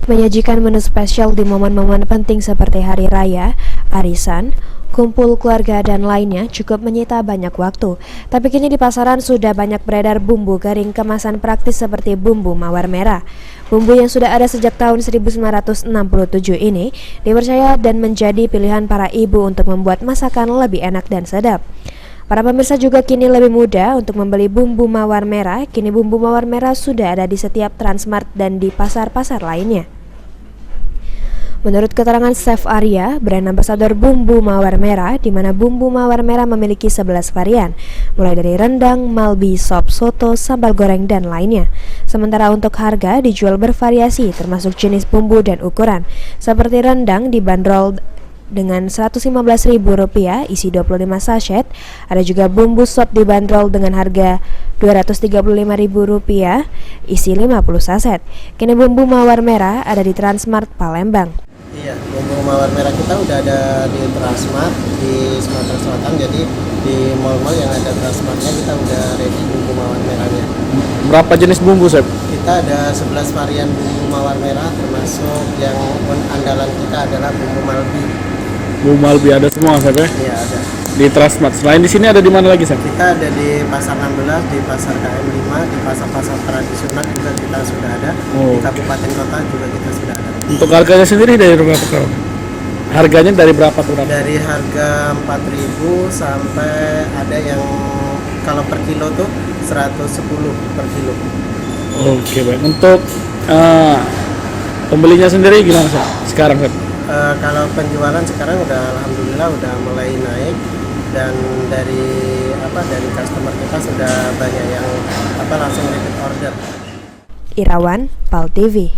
Menyajikan menu spesial di momen-momen penting seperti hari raya, arisan, kumpul keluarga dan lainnya cukup menyita banyak waktu. Tapi kini di pasaran sudah banyak beredar bumbu garing kemasan praktis seperti bumbu mawar merah. Bumbu yang sudah ada sejak tahun 1967 ini dipercaya dan menjadi pilihan para ibu untuk membuat masakan lebih enak dan sedap. Para pemirsa juga kini lebih mudah untuk membeli bumbu mawar merah. Kini bumbu mawar merah sudah ada di setiap Transmart dan di pasar-pasar lainnya. Menurut keterangan Chef Arya, brand ambasador bumbu mawar merah, di mana bumbu mawar merah memiliki 11 varian, mulai dari rendang, malbi, sop, soto, sambal goreng, dan lainnya. Sementara untuk harga dijual bervariasi, termasuk jenis bumbu dan ukuran. Seperti rendang dibanderol dengan Rp115.000 isi 25 sachet. Ada juga bumbu sop dibanderol dengan harga Rp235.000 isi 50 saset. Kini bumbu mawar merah ada di Transmart Palembang. Iya, bumbu mawar merah kita udah ada di Transmart di Sumatera Selatan. Jadi di mall-mall yang ada Transmartnya kita udah ready bumbu mawar merahnya. Berapa jenis bumbu, Chef? Kita ada 11 varian bumbu mawar merah, termasuk yang andalan kita adalah bumbu malbi. Bumbu malbi ada semua, Chef ya? Iya, ada. Di Transmart. Selain di sini ada di mana lagi, Chef? Kita ada di Pasar 16, di Pasar KM5, di pasar-pasar tradisional juga kita sudah ada. Oh. Di kabupaten kota juga kita sudah ada. Untuk harganya sendiri dari berapa kilo? Harganya dari berapa tuh? Dari harga 4.000 sampai ada yang kalau per kilo tuh 110 per kilo. Oke, baik. Untuk pembelinya sendiri gimana, Chef? Sekarang, Chef? Kalau penjualan sekarang udah alhamdulillah udah mulai naik, dan dari customer kita sudah banyak yang langsung repeat order. Irawan, PAL TV.